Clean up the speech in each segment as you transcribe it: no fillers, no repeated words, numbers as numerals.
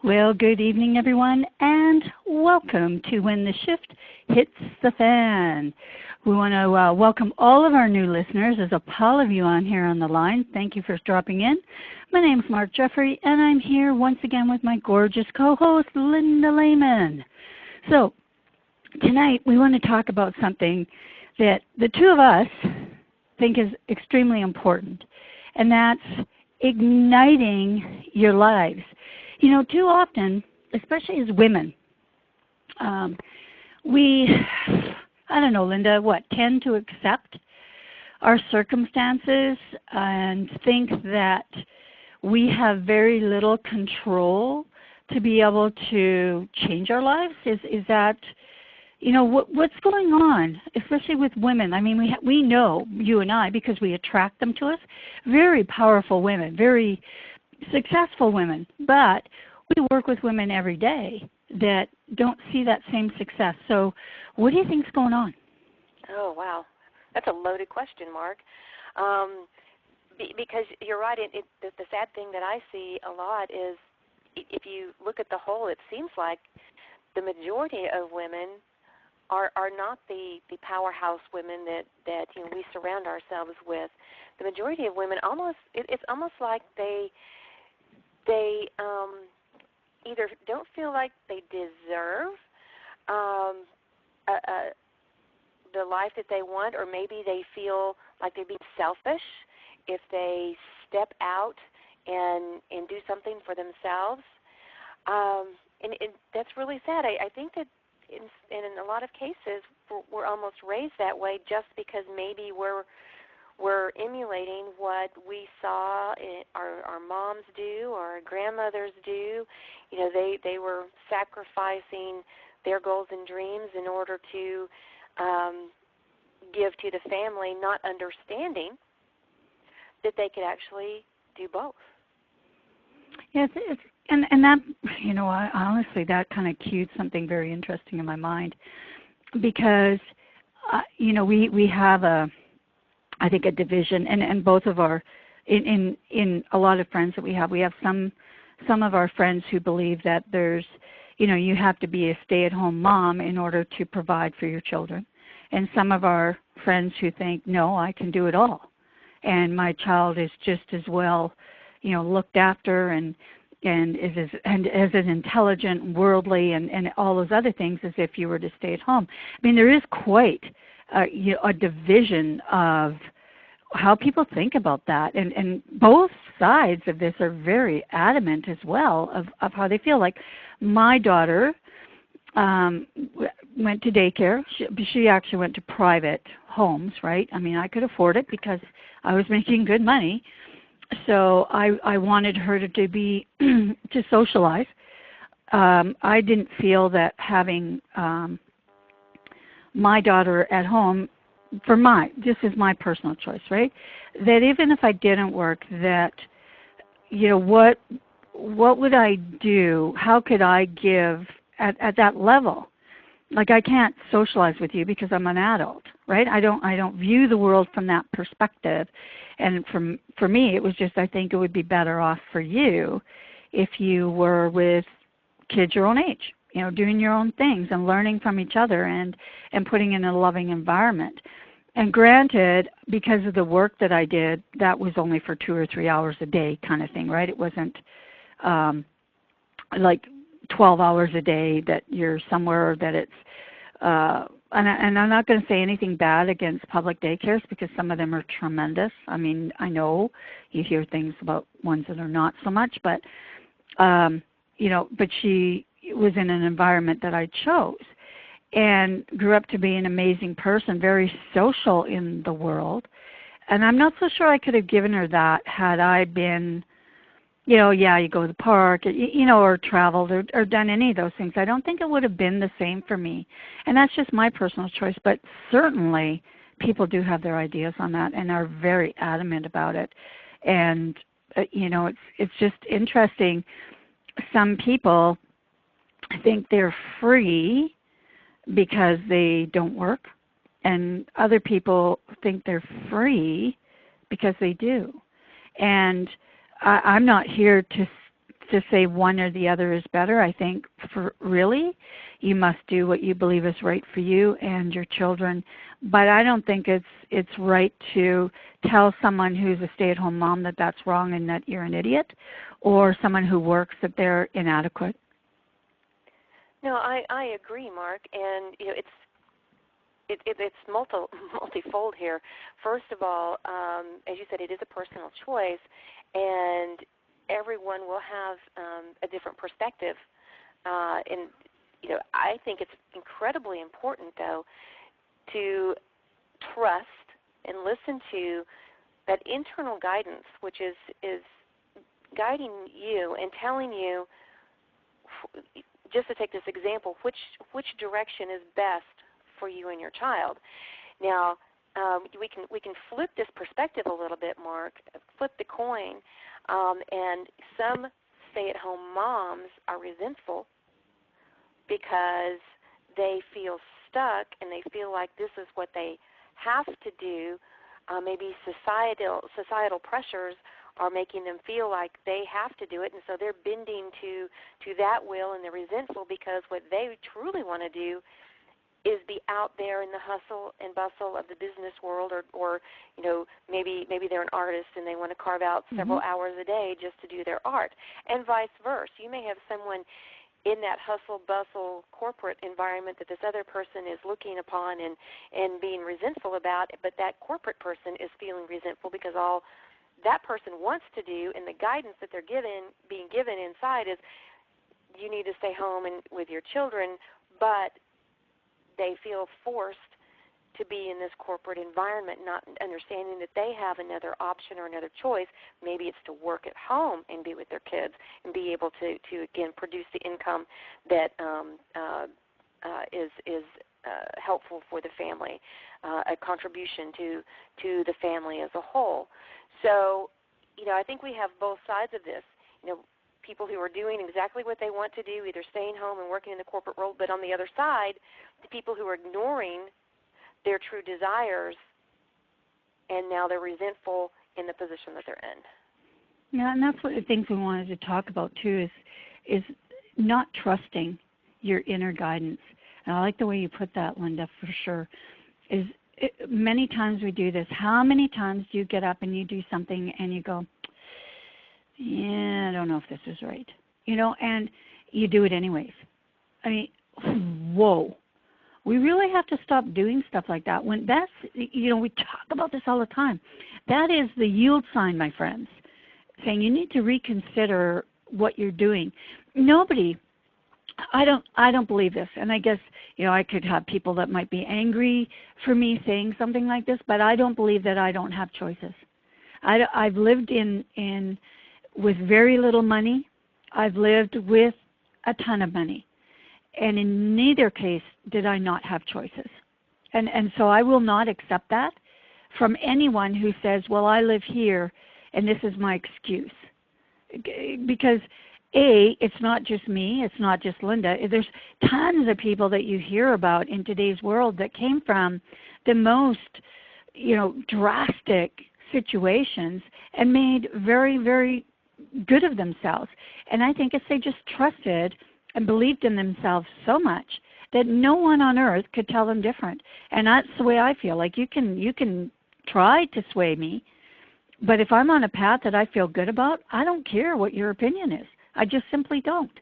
Well, good evening, everyone, and welcome to When the Shift Hits the Fan. We want to welcome all of our new listeners. There's a pile of you on here on the line. Thank you for dropping in. My name is Mark Jeffrey, and I'm here once again with my gorgeous co-host, Linda Lehman. So, tonight we want to talk about something that the two of us think is extremely important, and that's igniting your lives. You know, too often, especially as women, we, I don't know, Linda, tend to accept our circumstances and think that we have very little control to be able to change our lives? Is that, you know, what's going on, especially with women? I mean, we know, you and I, because we attract them to us, very powerful women, very successful women, but we work with women every day that don't see that same success. So what do you think's going on? Oh, wow. That's a loaded question, Mark. Because you're right. The sad thing that I see a lot is if you look at the whole, it seems like the majority of women are not the powerhouse women that you know, we surround ourselves with. The majority of women it's almost like they either don't feel like they deserve the life that they want, or maybe they feel like they're being selfish if they step out and do something for themselves. And that's really sad. I think that in a lot of cases we're almost raised that way just because maybe we're emulating what we saw our moms do or our grandmothers do. You know, they were sacrificing their goals and dreams in order to give to the family, not understanding that they could actually do both. Yes, and that, you know, honestly, that kind of cued something very interesting in my mind, because, you know, we have I think a division, and both of our, in a lot of friends that we have some of our friends who believe that there's, you know, you have to be a stay-at-home mom in order to provide for your children, and some of our friends who think, no, I can do it all, and my child is just as well, you know, looked after and is as intelligent, worldly, and all those other things as if you were to stay at home. I mean, there is quite a division of how people think about that, and both sides of this are very adamant as well of how they feel. Like my daughter went to daycare. She actually went to private homes, right? I mean, I could afford it because I was making good money. So I wanted her to be to socialize. I didn't feel that having my daughter at home, this is my personal choice, right? That even if I didn't work, that, you know, what would I do? How could I give at that level? Like, I can't socialize with you because I'm an adult, right? I don't view the world from that perspective. And for me, it was just, I think it would be better off for you if you were with kids your own age, you know, doing your own things and learning from each other and putting in a loving environment. And granted, because of the work that I did, that was only for 2 or 3 hours a day kind of thing, right? It wasn't like 12 hours a day that you're somewhere that it's, and I'm not going to say anything bad against public daycares because some of them are tremendous. I mean, I know you hear things about ones that are not so much, but, you know, but she was in an environment that I chose and grew up to be an amazing person, very social in the world. And I'm not so sure I could have given her that had I been, you know, yeah, you go to the park, you know, or traveled or done any of those things. I don't think it would have been the same for me. And that's just my personal choice. But certainly people do have their ideas on that and are very adamant about it. And, you know, it's just interesting. Some people think they're free because they don't work. And other people think they're free because they do. And I'm not here to to say one or the other is better. I think for really, you must do what you believe is right for you and your children. But I don't think it's right to tell someone who's a stay-at-home mom that that's wrong and that you're an idiot, or someone who works that they're inadequate. No, I agree, Mark, and it's multifold here. First of all, as you said, it is a personal choice, and everyone will have a different perspective. And I think it's incredibly important, though, to trust and listen to that internal guidance, which is guiding you and telling you, just to take this example, which direction is best for you and your child. Now, we can flip this perspective a little bit, Mark. Flip the coin, and some stay-at-home moms are resentful because they feel stuck and they feel like this is what they have to do. Maybe societal pressures are making them feel like they have to do it, and so they're bending to that will, and they're resentful because what they truly want to do is be out there in the hustle and bustle of the business world, or maybe they're an artist and they want to carve out several hours a day just to do their art, and vice versa. You may have someone in that hustle bustle corporate environment that this other person is looking upon and being resentful about, but that corporate person is feeling resentful because all that person wants to do, and the guidance that they're being given inside is, you need to stay home and with your children, but they feel forced to be in this corporate environment, not understanding that they have another option or another choice. Maybe it's to work at home and be with their kids and be able to again, produce the income that is helpful for the family, a contribution to the family as a whole. So, I think we have both sides of this. People who are doing exactly what they want to do, either staying home and working in the corporate world, but on the other side, the people who are ignoring their true desires, and now they're resentful in the position that they're in. Yeah, and that's one of the things we wanted to talk about too, is not trusting your inner guidance. And I like the way you put that, Linda, for sure. Many times we do this. How many times do you get up and you do something and you go, yeah, I don't know if this is right, and you do it anyways. I mean, whoa. We really have to stop doing stuff like that. When that's, we talk about this all the time. That is the yield sign, my friends, saying you need to reconsider what you're doing. I don't believe this, and I guess I could have people that might be angry for me saying something like this, but I don't believe that I don't have choices. I've lived with very little money. I've lived with a ton of money. And in neither case did I not have choices. And so I will not accept that from anyone who says, well, I live here and this is my excuse. Because A, it's not just me, it's not just Linda. There's tons of people that you hear about in today's world that came from the most, drastic situations and made very, very good of themselves. And I think it's they just trusted and believed in themselves so much that no one on earth could tell them different. And that's the way I feel. Like you can try to sway me, but if I'm on a path that I feel good about, I don't care what your opinion is. I just simply don't.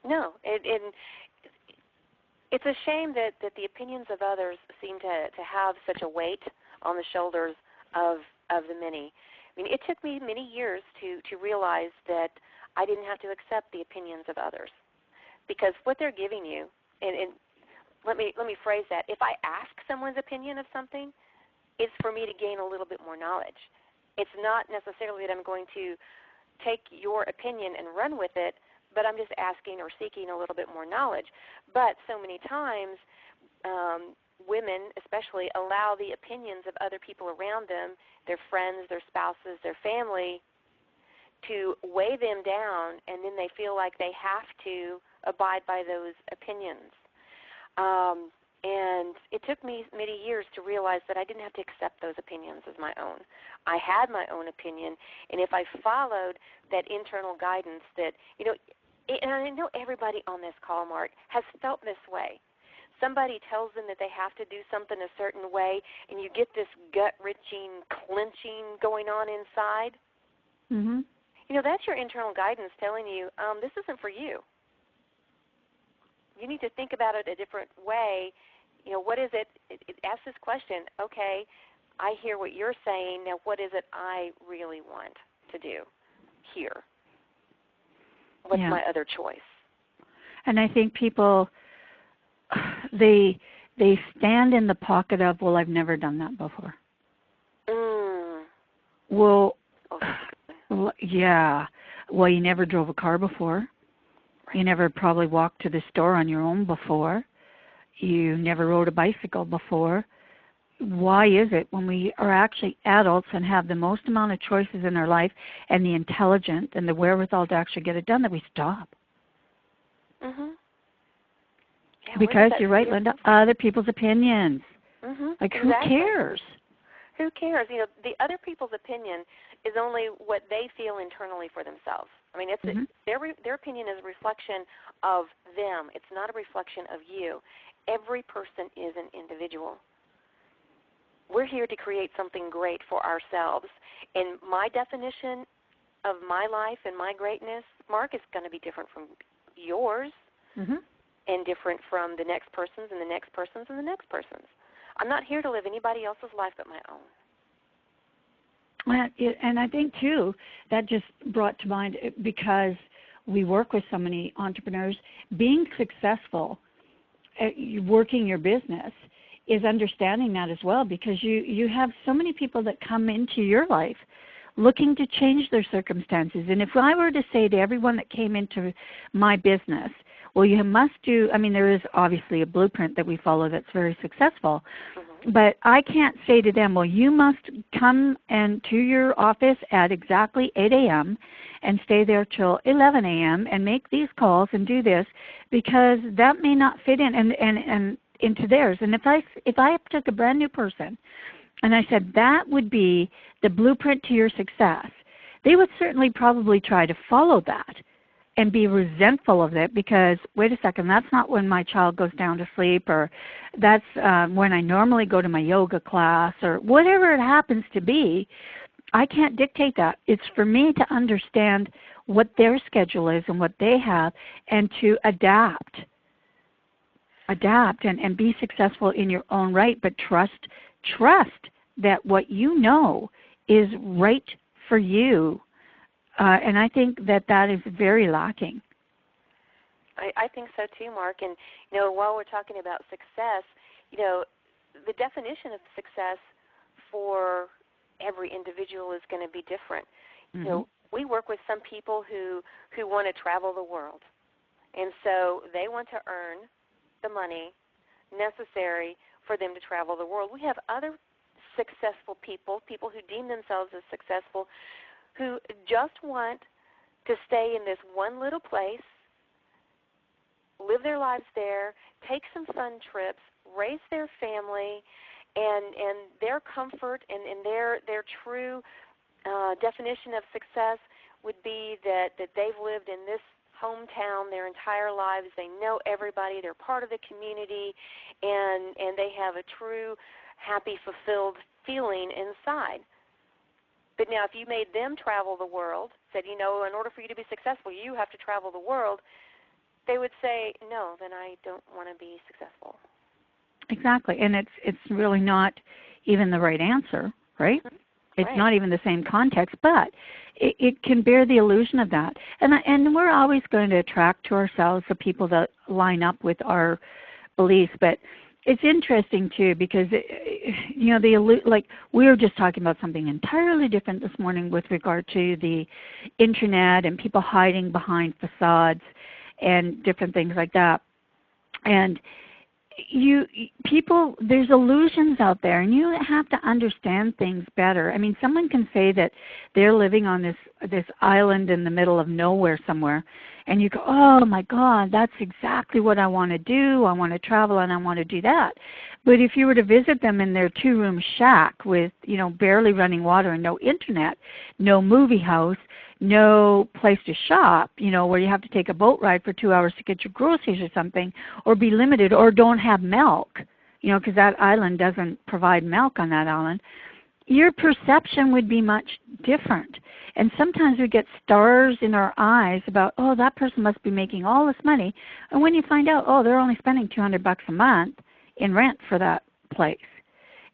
No, it's a shame that the opinions of others seem to have such a weight on the shoulders of the many. I mean, it took me many years to realize that I didn't have to accept the opinions of others, because what they're giving you, and let me phrase that. If I ask someone's opinion of something, it's for me to gain a little bit more knowledge. It's not necessarily that I'm going to take your opinion and run with it, but I'm just asking or seeking a little bit more knowledge. But so many times, women especially allow the opinions of other people around them, their friends, their spouses, their family, to weigh them down, and then they feel like they have to abide by those opinions. And it took me many years to realize that I didn't have to accept those opinions as my own. I had my own opinion, and if I followed that internal guidance that, and I know everybody on this call, Mark, has felt this way. Somebody tells them that they have to do something a certain way, and you get this gut-wrenching, clenching going on inside. Mhm. That's your internal guidance telling you, this isn't for you. You need to think about it a different way. What is it? Ask this question. Okay, I hear what you're saying. Now, what is it I really want to do here? What's my other choice? And I think people, they stand in the pocket of, well, I've never done that before. Well, yeah. Well, you never drove a car before. You never probably walked to the store on your own before. You never rode a bicycle before. Why is it when we are actually adults and have the most amount of choices in our life and the intelligence and the wherewithal to actually get it done that we stop? Mhm. Yeah, because you're right, Linda, other people's opinions. Mhm. Like, exactly. who cares? Who cares? The other people's opinion is only what they feel internally for themselves. I mean, their opinion is a reflection of them. It's not a reflection of you. Every person is an individual. We're here to create something great for ourselves. And my definition of my life and my greatness, Mark, is going to be different from yours and different from the next person's and the next person's and the next person's. I'm not here to live anybody else's life but my own. And I think, too, that just brought to mind, because we work with so many entrepreneurs, being successful at working your business is understanding that as well, because you have so many people that come into your life looking to change their circumstances. And if I were to say to everyone that came into my business, well, you must do, I mean, there is obviously a blueprint that we follow that's very successful, but I can't say to them, well, you must come to your office at exactly 8 a.m. and stay there till 11 a.m. and make these calls and do this, because that may not fit in and into theirs. And if I took a brand new person and I said that would be the blueprint to your success, they would certainly probably try to follow that and be resentful of it, because, wait a second, that's not when my child goes down to sleep, or that's when I normally go to my yoga class, or whatever it happens to be. I can't dictate that. It's for me to understand what their schedule is and what they have, and to adapt and be successful in your own right, but trust that what you know is right for you. And I think that is very lacking. I think so too, Mark. And, while we're talking about success, the definition of success for every individual is going to be different. We work with some people who want to travel the world. And so they want to earn the money necessary for them to travel the world. We have other successful people who deem themselves as successful, who just want to stay in this one little place, live their lives there, take some fun trips, raise their family, and their comfort and their true definition of success would be that they've lived in this hometown their entire lives. They know everybody. They're part of the community, and they have a true, happy, fulfilled feeling inside. But now if you made them travel the world, said, in order for you to be successful, you have to travel the world, they would say, no, then I don't want to be successful. Exactly. And it's really not even the right answer, right? It's not even the same context, but it can bear the illusion of that. And we're always going to attract to ourselves the people that line up with our beliefs. But it's interesting, too, because, like we were just talking about something entirely different this morning with regard to the Internet and people hiding behind facades and different things like that. And people, there's illusions out there, and you have to understand things better. I mean, someone can say that they're living on this island in the middle of nowhere somewhere, and you go, oh my God, that's exactly what I want to do. I want to travel and I want to do that. But if you were to visit them in their 2-room shack with, barely running water and no internet, no movie house, no place to shop, where you have to take a boat ride for 2 hours to get your groceries or something, or be limited, or don't have milk, because that island doesn't provide milk on that island, your perception would be much different. And sometimes we get stars in our eyes about, oh, that person must be making all this money. And when you find out, oh, they're only spending $200 a month in rent for that place.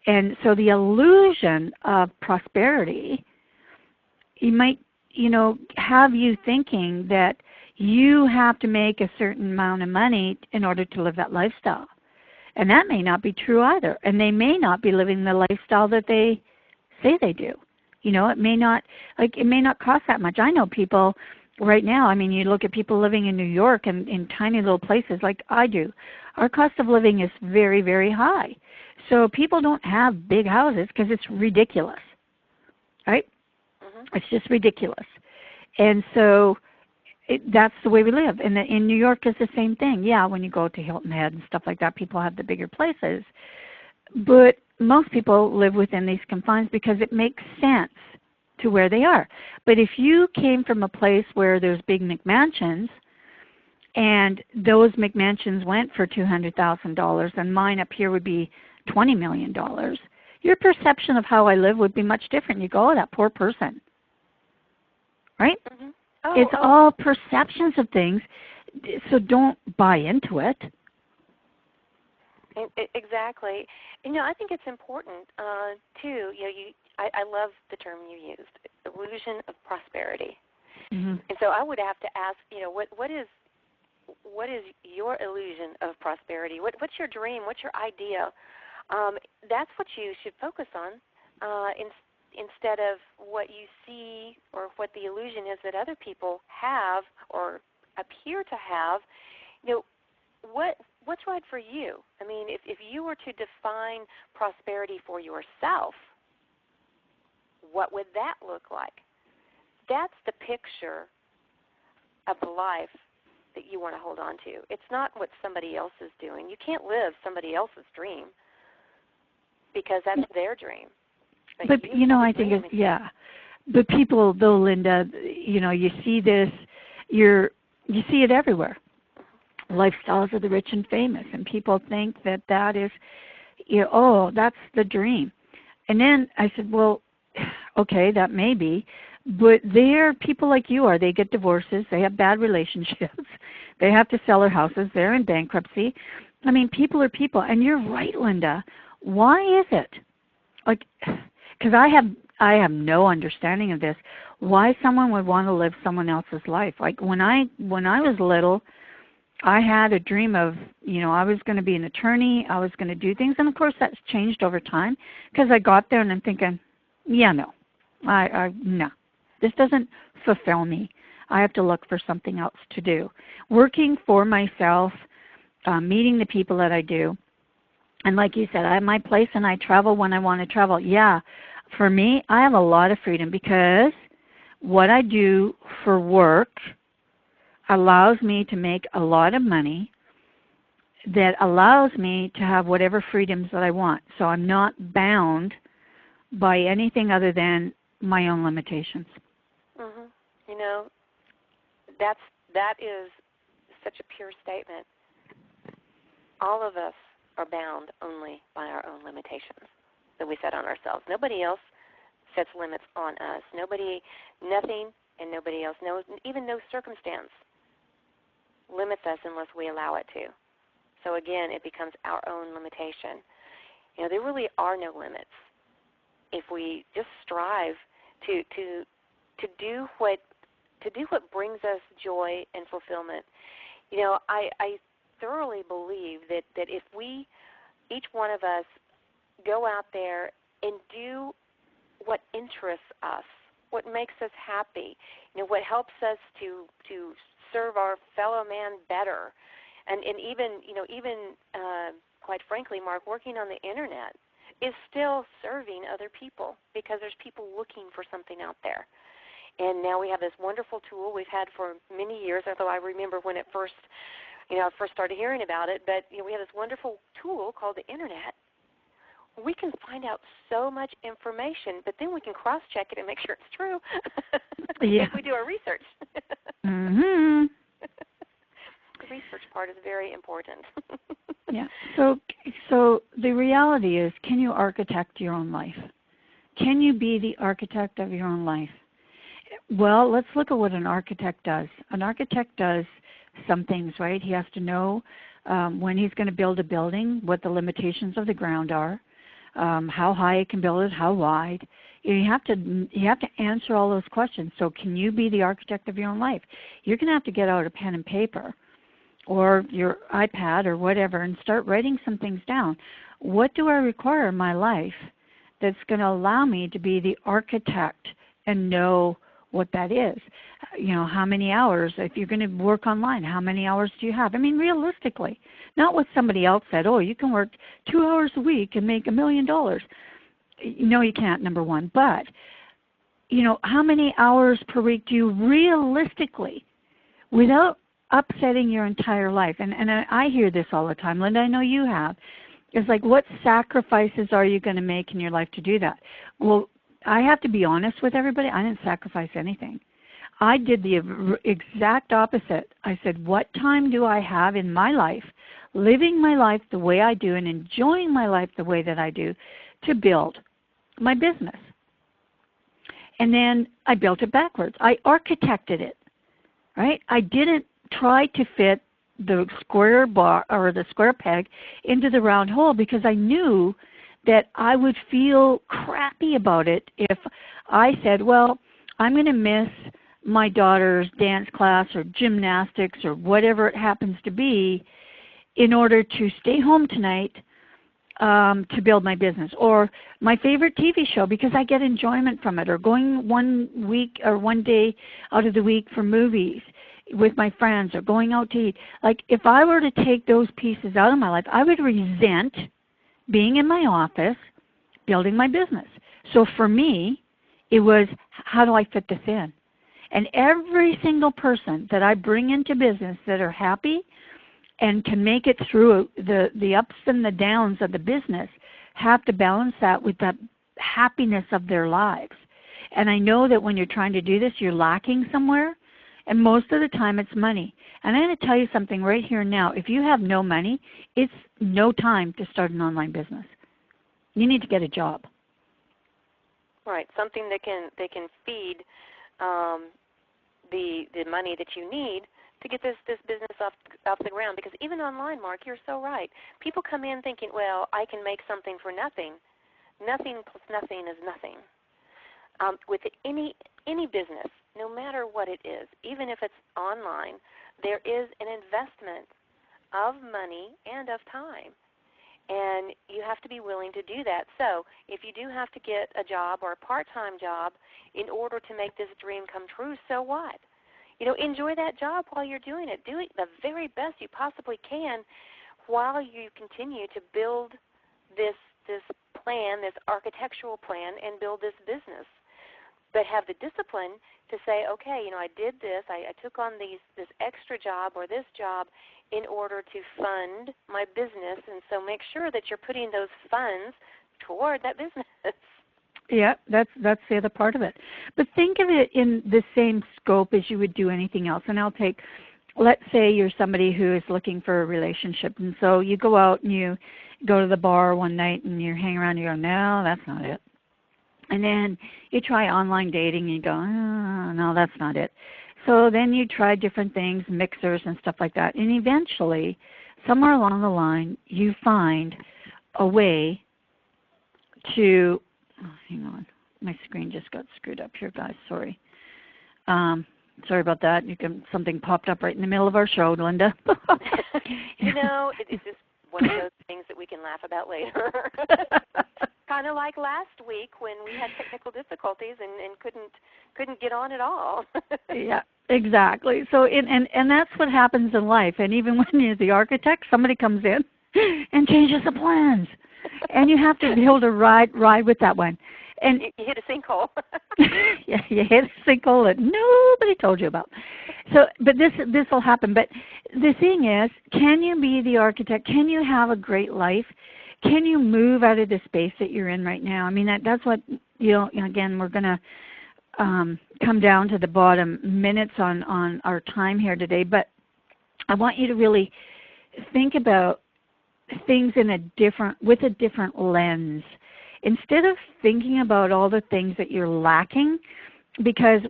And so the illusion of prosperity, you might, have you thinking that you have to make a certain amount of money in order to live that lifestyle. And that may not be true either. And they may not be living the lifestyle that they say they do. It may not cost that much. I know people right now, I mean, you look at people living in New York and in tiny little places like I do. Our cost of living is very, very high. So people don't have big houses because it's ridiculous, right? Mm-hmm. It's just ridiculous. And so that's the way we live. And in New York it's the same thing. Yeah, when you go to Hilton Head and stuff like that, people have the bigger places. But most people live within these confines because it makes sense to where they are. But if you came from a place where there's big McMansions, and those McMansions went for $200,000, and mine up here would be $20 million, your perception of how I live would be much different. You go, oh, that poor person. Right? Mm-hmm. It's all perceptions of things, so don't buy into it. Exactly. I think it's important, too. I love the term you used, illusion of prosperity. Mm-hmm. And so I would have to ask, what is your illusion of prosperity? What's your dream? What's your idea? That's what you should focus on instead of what you see or what the illusion is that other people have or appear to have. What's right for you? I mean, if you were to define prosperity for yourself, what would that look like? That's the picture of the life that you want to hold on to. It's not what somebody else is doing. You can't live somebody else's dream because that's their dream. But I think it's, yeah. But people, though, Linda, you see this, you see it everywhere. Lifestyles of the rich and famous, and people think that is, oh, that's the dream. And then I said, well, okay, that may be, but they're people like you are. They get divorces. They have bad relationships. They have to sell their houses. They're in bankruptcy. I mean, people are people. And you're right, Linda. Why is it? Because I have no understanding of this. Why someone would want to live someone else's life? Like when I was little, I had a dream of, I was going to be an attorney. I was going to do things. And, of course, that's changed over time because I got there and I'm thinking, yeah, no, no. This doesn't fulfill me. I have to look for something else to do. Working for myself, meeting the people that I do. And like you said, I have my place and I travel when I want to travel. Yeah, for me, I have a lot of freedom because what I do for work allows me to make a lot of money that allows me to have whatever freedoms that I want. So I'm not bound by anything other than my own limitations. Mm-hmm. That is such a pure statement. All of us are bound only by our own limitations that we set on ourselves. Nobody else sets limits on us. Nothing and nobody else, even no circumstance limits us unless we allow it to. So again, it becomes our own limitation. There really are no limits if we just strive to do what brings us joy and fulfillment. I thoroughly believe that if we, each one of us, go out there and do what interests us, what makes us happy, what helps us to serve our fellow man better, And even, quite frankly, Mark, working on the internet is still serving other people because there's people looking for something out there. And now we have this wonderful tool we've had for many years, although I remember when it first, I first started hearing about it, but we have this wonderful tool called the internet. We can find out so much information, but then we can cross-check it and make sure it's true if we do our research. Mm-hmm. The research part is very important. Yeah. So the reality is, can you architect your own life? Can you be the architect of your own life? Well, let's look at what an architect does. An architect does some things, right? He has to know when he's going to build a building, what the limitations of the ground are, how high it can build it, how wide. You have to answer all those questions. So can you be the architect of your own life? You're going to have to get out a pen and paper or your iPad or whatever and start writing some things down. What do I require in my life that's going to allow me to be the architect and know what that is? How many hours, if you're going to work online, how many hours do you have? I mean, realistically, not what somebody else said, oh, you can work 2 hours a week and make $1 million. No, you can't, number one. But, how many hours per week do you realistically, without upsetting your entire life? And I hear this all the time. Linda, I know you have. It's like, what sacrifices are you going to make in your life to do that? Well, I have to be honest with everybody. I didn't sacrifice anything. I did the exact opposite. I said, what time do I have in my life, living my life the way I do and enjoying my life the way that I do, to build my business? And then I built it backwards. I architected it, right? I didn't try to fit the square bar or the square peg into the round hole, because I knew that I would feel crappy about it if I said, well, I'm going to miss my daughter's dance class or gymnastics or whatever it happens to be in order to stay home tonight to build my business, or my favorite TV show because I get enjoyment from it, or going 1 week or 1 day out of the week for movies with my friends, or going out to eat. Like, if I were to take those pieces out of my life, I would resent being in my office, building my business. So for me, it was, how do I fit this in? And every single person that I bring into business that are happy and can make it through the ups and the downs of the business have to balance that with the happiness of their lives. And I know that when you're trying to do this, you're lacking somewhere, and most of the time it's money. And I'm going to tell you something right here and now. If you have no money, it's no time to start an online business. You need to get a job. Right, something that can feed the money that you need to get this business off the ground. Because even online, Mark, you're so right. People come in thinking, well, I can make something for nothing. Nothing plus nothing is nothing. With any business, no matter what it is, even if it's online, there is an investment of money and of time. And you have to be willing to do that. So if you do have to get a job or a part-time job in order to make this dream come true, so what? Enjoy that job while you're doing it. Do it the very best you possibly can while you continue to build this plan, this architectural plan, and build this business. But have the discipline to say, okay, I did this. I took on this extra job or this job in order to fund my business, and so make sure that you're putting those funds toward that business. Yeah, that's the other part of it. But think of it in the same scope as you would do anything else. And let's say you're somebody who is looking for a relationship, and so you go out and you go to the bar one night and you hang around and you go, no, that's not it. And then you try online dating and you go, oh, no, that's not it. So then you try different things, mixers and stuff like that. And eventually, somewhere along the line, you find a way to, hang on, my screen just got screwed up here, guys. Sorry. Sorry about that. Something popped up right in the middle of our show, Linda. It's just one of those things that we can laugh about later. Kind of like last week when we had technical difficulties and couldn't get on at all. Yeah. Exactly. So, and that's what happens in life. And even when you're the architect, somebody comes in and changes the plans, and you have to be able to ride with that one. And you hit a sinkhole. yeah, you hit a sinkhole that nobody told you about. So, but this will happen. But the thing is, can you be the architect? Can you have a great life? Can you move out of the space that you're in right now? I mean, that's what again, we're going to come down to the bottom minutes on our time here today, but I want you to really think about things with a different lens. Instead of thinking about all the things that you're lacking, because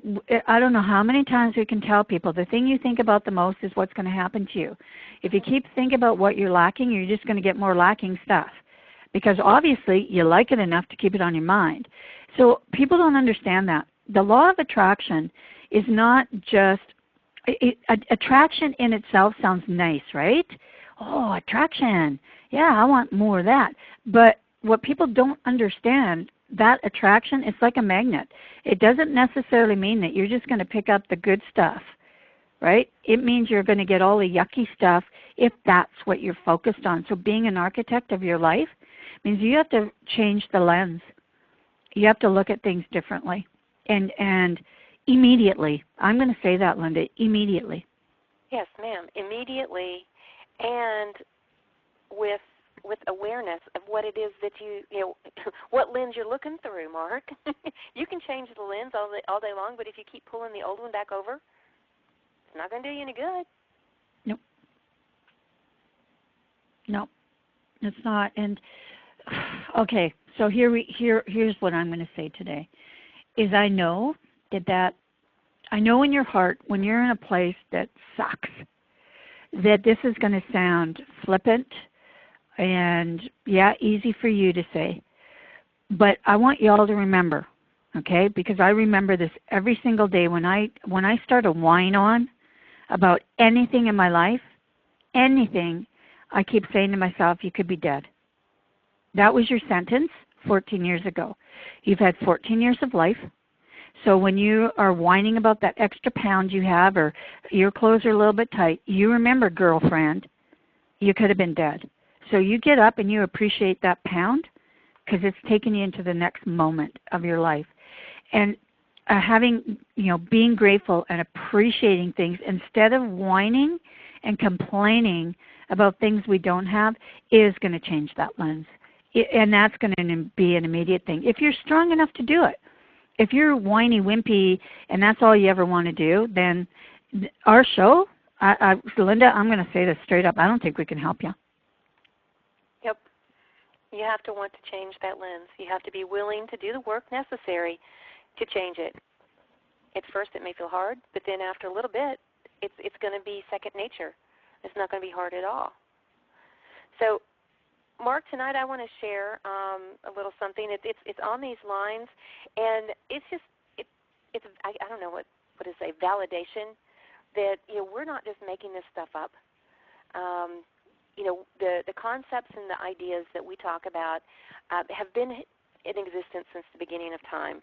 I don't know how many times we can tell people the thing you think about the most is what's going to happen to you. If you keep thinking about what you're lacking, you're just going to get more lacking stuff, because obviously you like it enough to keep it on your mind. So people don't understand that. The law of attraction is not just, attraction in itself sounds nice, right? Oh, attraction. Yeah, I want more of that. But what people don't understand, that attraction, it's like a magnet. It doesn't necessarily mean that you're just going to pick up the good stuff, right? It means you're going to get all the yucky stuff if that's what you're focused on. So being an architect of your life means you have to change the lens. You have to look at things differently. And immediately. I'm going to say that, Linda, immediately. Yes, ma'am, immediately, and with awareness of what it is that what lens you're looking through, Mark. You can change the lens all day long, but if you keep pulling the old one back over, it's not going to do you any good. Nope. Nope. It's not. And okay, so here's what I'm going to say today. Is I know I know in your heart when you're in a place that sucks that this is going to sound flippant and, yeah, easy for you to say. But I want you all to remember, okay, because I remember this every single day when I start to whine on about anything in my life, anything, I keep saying to myself, you could be dead. That was your sentence 14 years ago. You've had 14 years of life. So when you are whining about that extra pound you have or your clothes are a little bit tight, you remember, girlfriend, you could have been dead. So you get up and you appreciate that pound because it's taken you into the next moment of your life. And being grateful and appreciating things instead of whining and complaining about things we don't have is going to change that lens. And that's going to be an immediate thing. If you're strong enough to do it. If you're whiny, wimpy, and that's all you ever want to do, then our show, Linda, I'm going to say this straight up, I don't think we can help you. Yep. You have to want to change that lens. You have to be willing to do the work necessary to change it. At first it may feel hard, but then after a little bit, it's going to be second nature. It's not going to be hard at all. So, Mark, tonight I want to share a little something. It's on these lines, and it's just I don't know what to say, validation that we're not just making this stuff up. The concepts and the ideas that we talk about have been in existence since the beginning of time.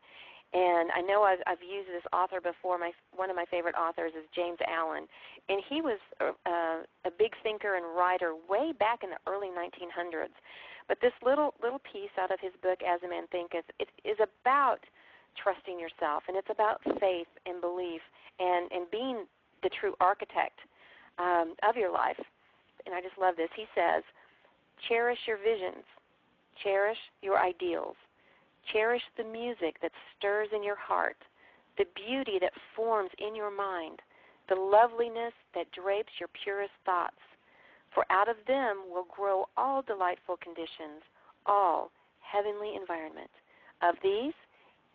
And I know I've used this author before. One of my favorite authors is James Allen, and he was a big thinker and writer way back in the early 1900s. But this little piece out of his book, As a Man Thinketh, it is about trusting yourself, and it's about faith and belief and being the true architect of your life. And I just love this. He says, cherish your visions, cherish your ideals. Cherish the music that stirs in your heart, the beauty that forms in your mind, the loveliness that drapes your purest thoughts. For out of them will grow all delightful conditions, all heavenly environment. Of these,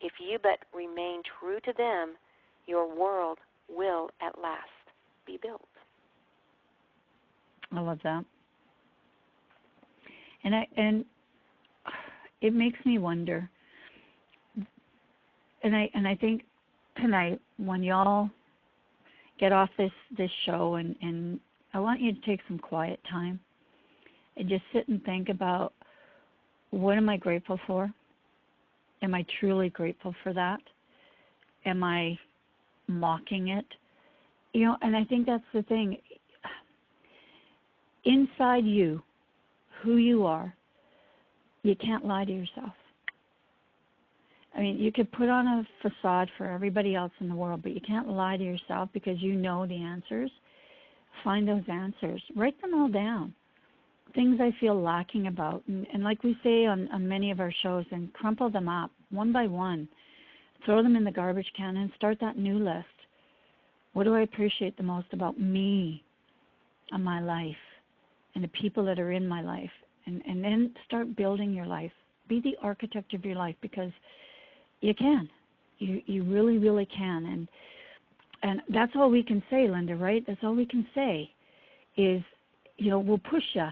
if you but remain true to them, your world will at last be built. I love that. And it makes me wonder. And I think tonight when y'all get off this show and I want you to take some quiet time and just sit and think about, what am I grateful for? Am I truly grateful for that? Am I mocking it? and I think that's the thing. Inside you, who you are, you can't lie to yourself. I mean, you could put on a facade for everybody else in the world, but you can't lie to yourself because you know the answers. Find those answers. Write them all down. Things I feel lacking about. And like we say on many of our shows, and crumple them up one by one. Throw them in the garbage can and start that new list. What do I appreciate the most about me and my life and the people that are in my life? And then start building your life. Be the architect of your life, because you can. You really, really can. And that's all we can say, Linda, right? That's all we can say is, we'll push you.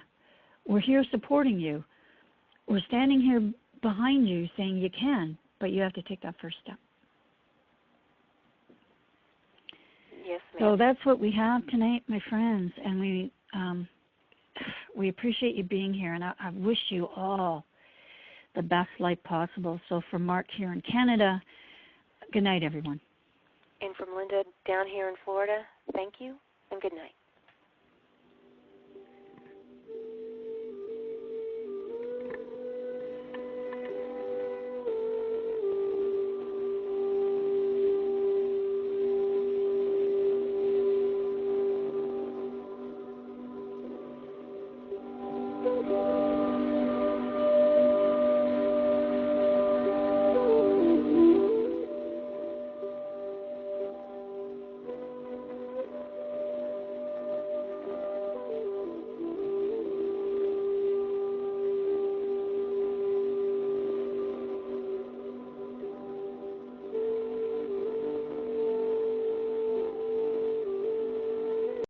We're here supporting you. We're standing here behind you saying you can, but you have to take that first step. Yes, ma'am. So that's what we have tonight, my friends, and we appreciate you being here, and I wish you all the best life possible. So for Mark here in Canada, good night, everyone. And from Linda down here in Florida, thank you and good night.